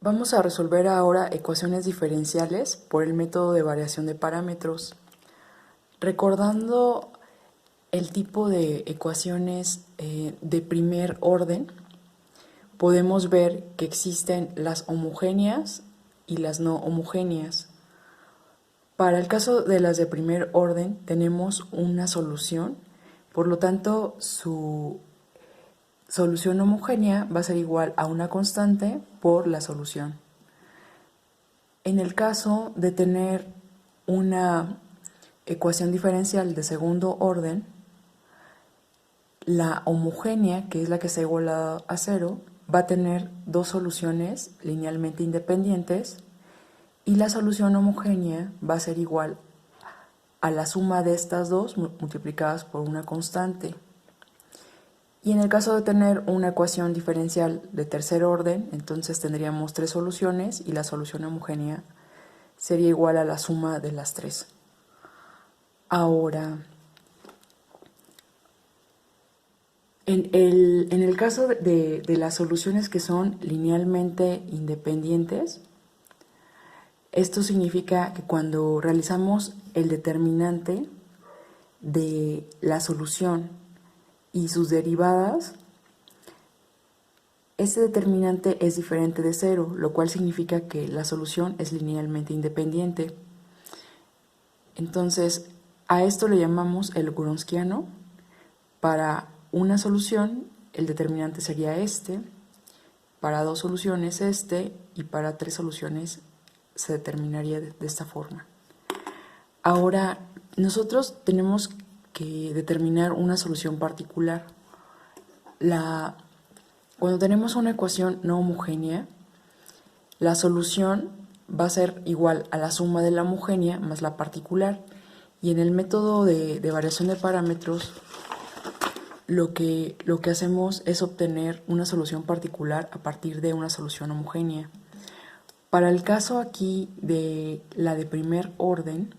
Vamos a resolver ahora ecuaciones diferenciales por el método de variación de parámetros. Recordando el tipo de ecuaciones de primer orden, podemos ver que existen las homogéneas y las no homogéneas. Para el caso de las de primer orden tenemos una solución, por lo tanto su solución homogénea va a ser igual a una constante por la solución. En el caso de tener una ecuación diferencial de segundo orden, la homogénea, que es la que está igualada a cero, va a tener dos soluciones linealmente independientes y la solución homogénea va a ser igual a la suma de estas dos multiplicadas por una constante. Y en el caso de tener una ecuación diferencial de tercer orden, entonces tendríamos tres soluciones y la solución homogénea sería igual a la suma de las tres. Ahora, en el caso de las soluciones que son linealmente independientes, esto significa que cuando realizamos el determinante de la solución y sus derivadas, este determinante es diferente de cero, lo cual significa que la solución es linealmente independiente. Entonces, a esto le llamamos el Wronskiano. Para una solución, el determinante sería este, para dos soluciones este, y para tres soluciones se determinaría de esta forma. Ahora, nosotros tenemos que determinar una solución particular. Cuando tenemos una ecuación no homogénea, la solución va a ser igual a la suma de la homogénea más la particular. Y en el método de variación de parámetros, lo que hacemos es obtener una solución particular a partir de una solución homogénea. Para el caso aquí de la de primer orden,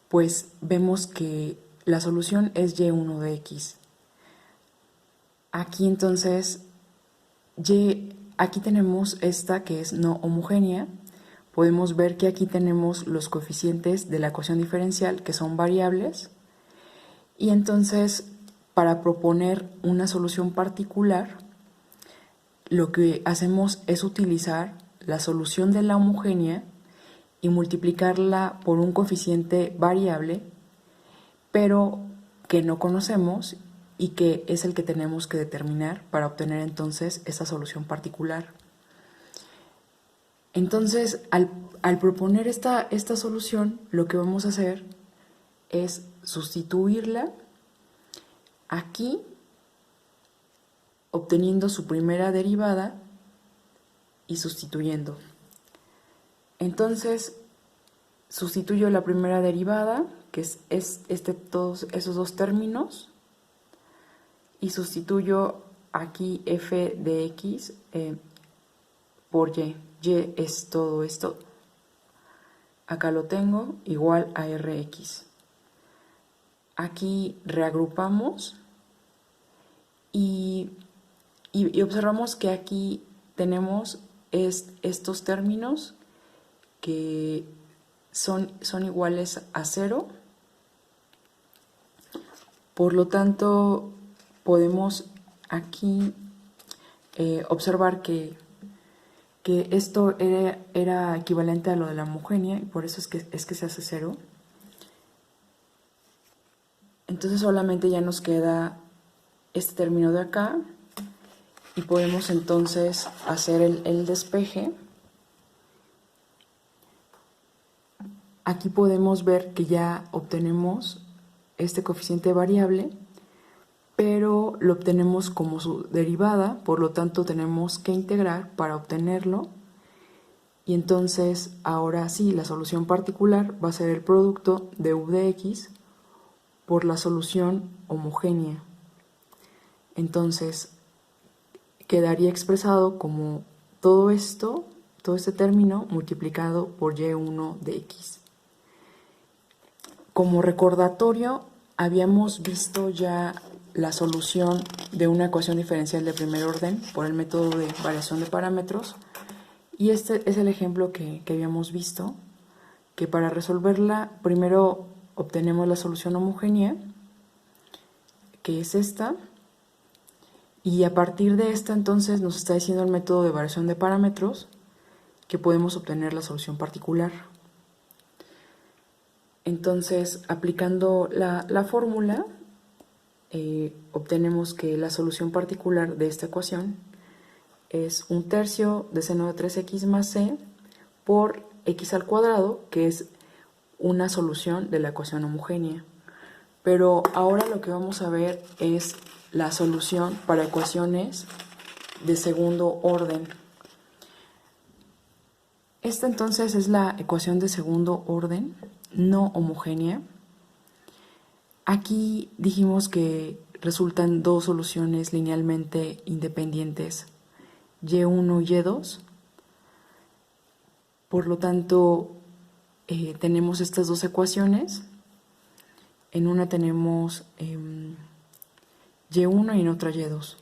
pues vemos que la solución es y1 de x. Aquí entonces, aquí tenemos esta que es no homogénea. Podemos ver que aquí tenemos los coeficientes de la ecuación diferencial que son variables. Y entonces, para proponer una solución particular, lo que hacemos es utilizar la solución de la homogénea y multiplicarla por un coeficiente variable, pero que no conocemos y que es el que tenemos que determinar para obtener entonces esta solución particular. Entonces, al proponer esta solución, lo que vamos a hacer es sustituirla aquí, obteniendo su primera derivada y sustituyendo. Entonces, sustituyo la primera derivada, que es todos esos dos términos, y sustituyo aquí f de x por y. Y es todo esto. Acá lo tengo, igual a rx. Aquí reagrupamos y observamos que aquí tenemos estos términos que son iguales a 0. Por lo tanto, podemos aquí observar que esto era equivalente a lo de la homogénea y por eso es que se hace 0. Entonces solamente ya nos queda este término de acá y podemos entonces hacer el despeje. Aquí podemos ver que ya obtenemos este coeficiente variable, pero lo obtenemos como su derivada, por lo tanto tenemos que integrar para obtenerlo. Y entonces ahora sí, la solución particular va a ser el producto de u de x por la solución homogénea. Entonces quedaría expresado como todo este término multiplicado por y1 de x. Como recordatorio, habíamos visto ya la solución de una ecuación diferencial de primer orden por el método de variación de parámetros Y este es el ejemplo que habíamos visto, que para resolverla primero obtenemos la solución homogénea, que es esta, y a partir de esta entonces nos está diciendo el método de variación de parámetros que podemos obtener la solución particular. Entonces, aplicando la fórmula, obtenemos que la solución particular de esta ecuación es 1/3 de seno de 3x más c por x al cuadrado, que es una solución de la ecuación homogénea. Pero ahora lo que vamos a ver es la solución para ecuaciones de segundo orden. Esta entonces es la ecuación de segundo orden no homogénea. Aquí dijimos que resultan dos soluciones linealmente independientes, y1 y y2. Por lo tanto, tenemos estas dos ecuaciones. En una tenemos y1 y en otra y2.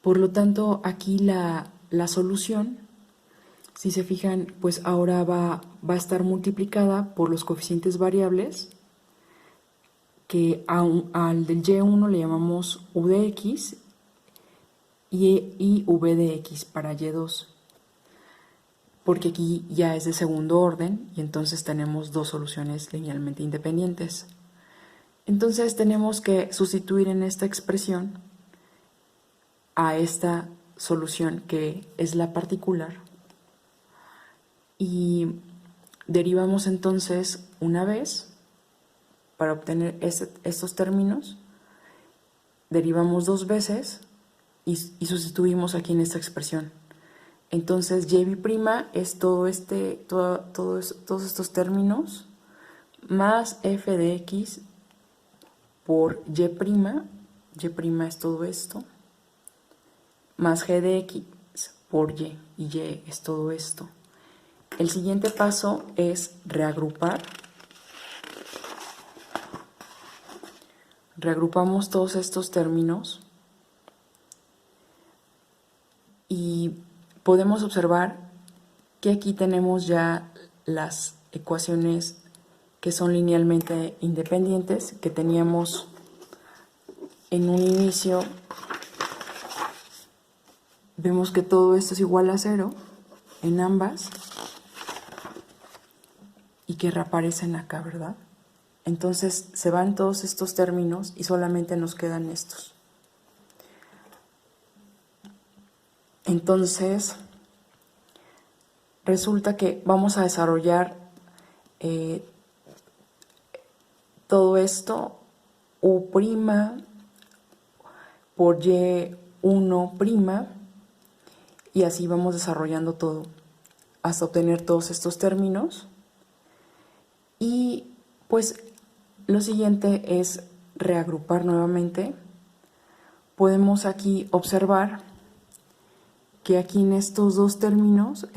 Por lo tanto, aquí la solución, si se fijan, pues ahora va a estar multiplicada por los coeficientes variables, que al del y1 le llamamos u de x y v de x para y2, porque aquí ya es de segundo orden y entonces tenemos dos soluciones linealmente independientes. Entonces tenemos que sustituir en esta expresión a esta solución que es la particular y derivamos entonces una vez para obtener estos términos, derivamos dos veces y sustituimos aquí en esta expresión. Entonces y' es todos estos términos más f de x por y' es todo esto, más g de x por y es todo esto. El siguiente paso es reagrupar. Reagrupamos todos estos términos y podemos observar que aquí tenemos ya las ecuaciones que son linealmente independientes que teníamos en un inicio. Vemos que todo esto es igual a 0 en ambas y que reaparecen acá, ¿verdad? Entonces se van todos estos términos y solamente nos quedan estos. Entonces resulta que vamos a desarrollar todo esto u' por y1', y así vamos desarrollando todo hasta obtener todos estos términos. Y pues lo siguiente es reagrupar nuevamente. Podemos aquí observar que aquí en estos dos términos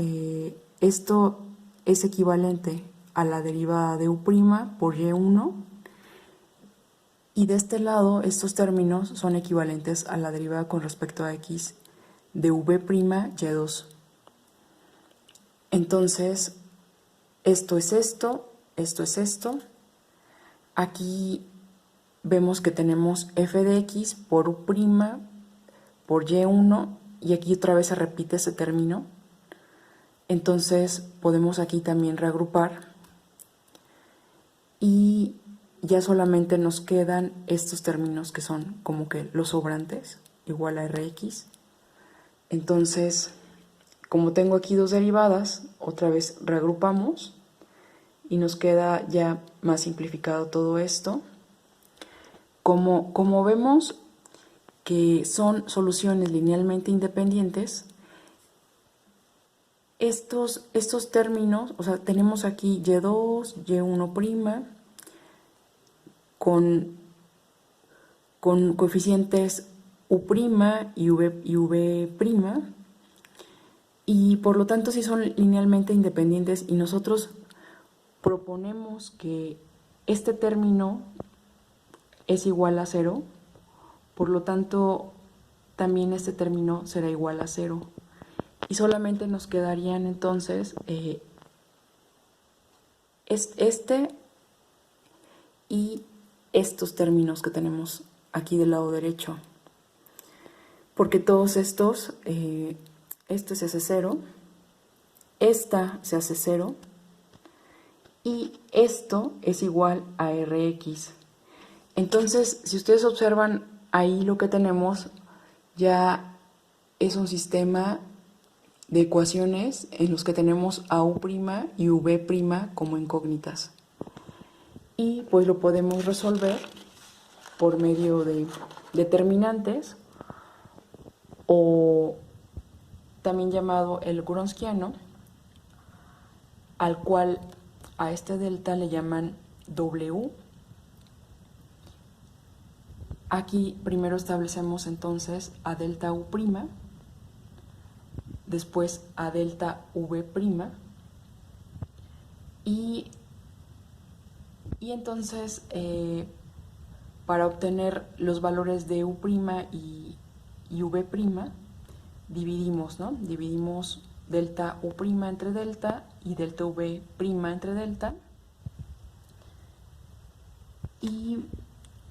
esto es equivalente a la derivada de u' por y1, y de este lado estos términos son equivalentes a la derivada con respecto a x de v' y2. Entonces esto es esto, esto es esto. Aquí vemos que tenemos f de x por u' por y1, y aquí otra vez se repite ese término. Entonces podemos aquí también reagrupar y ya solamente nos quedan estos términos que son como que los sobrantes, igual a rx. Entonces, como tengo aquí dos derivadas, otra vez reagrupamos y nos queda ya más simplificado todo esto. Como vemos que son soluciones linealmente independientes, estos términos, o sea, tenemos aquí y2, y1' con coeficientes u' y v', y por lo tanto sí son linealmente independientes, y nosotros proponemos que este término es igual a 0, por lo tanto también este término será igual a 0. y solamente nos quedarían entonces este y estos términos que tenemos aquí del lado derecho, porque todos estos, este se hace 0, esta se hace 0 y esto es igual a Rx. Entonces, si ustedes observan ahí, lo que tenemos ya es un sistema de ecuaciones en los que tenemos a u' y v' como incógnitas. Y pues lo podemos resolver por medio de determinantes, o también llamado el Wronskiano, al cual a este delta le llaman W. Aquí primero establecemos entonces a delta U', después a delta V', y entonces para obtener los valores de U' y V', dividimos, ¿no? Dividimos delta U' entre delta y delta V' entre delta, y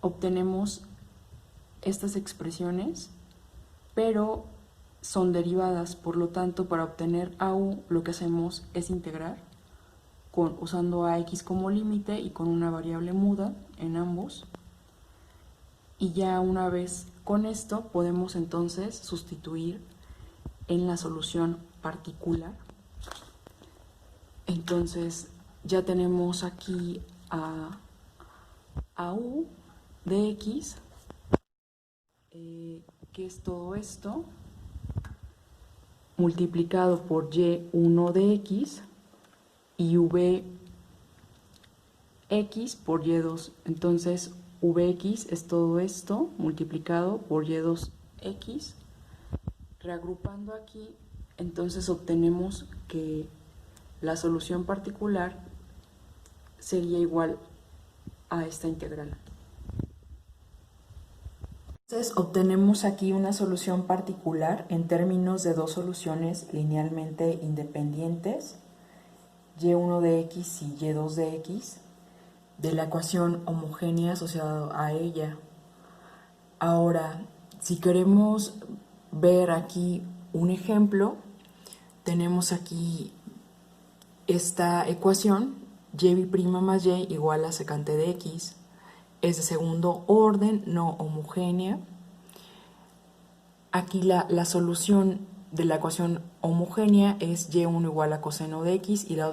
obtenemos estas expresiones, pero son derivadas. Por lo tanto, para obtener a u, lo que hacemos es integrar usando a x como límite y con una variable muda en ambos. Y ya una vez con esto podemos entonces sustituir en la solución particular. Entonces ya tenemos aquí a u de x, que es todo esto, multiplicado por y1 de x y vx por y2. Entonces vx es todo esto multiplicado por y2x. Reagrupando aquí, entonces obtenemos que la solución particular sería igual a esta integral. Entonces obtenemos aquí una solución particular en términos de dos soluciones linealmente independientes, y1 de x y y2 de x, de la ecuación homogénea asociada a ella. Ahora, si queremos ver aquí un ejemplo, tenemos aquí esta ecuación, y' más y igual a secante de x. Es de segundo orden, no homogénea. Aquí la solución de la ecuación homogénea es y1 igual a coseno de x y la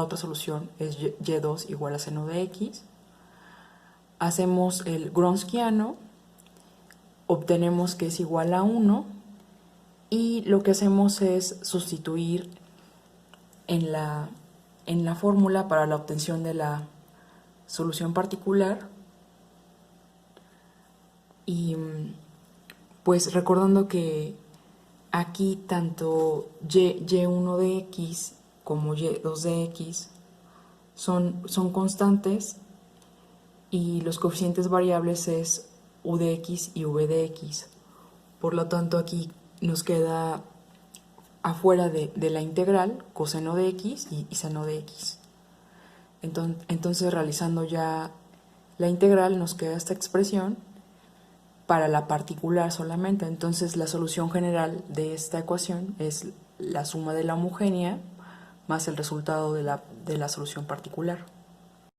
otra solución es y2 igual a seno de x. Hacemos el Wronskiano, obtenemos que es igual a 1 y lo que hacemos es sustituir en la fórmula para la obtención de la solución particular. Y pues recordando que aquí tanto y1 de x como y2 de x son constantes y los coeficientes variables es u de x y v de x. Por lo tanto, aquí nos queda afuera de la integral coseno de x y seno de x. Entonces realizando ya la integral nos queda esta expresión para la particular solamente. Entonces la solución general de esta ecuación es la suma de la homogénea más el resultado de la solución particular.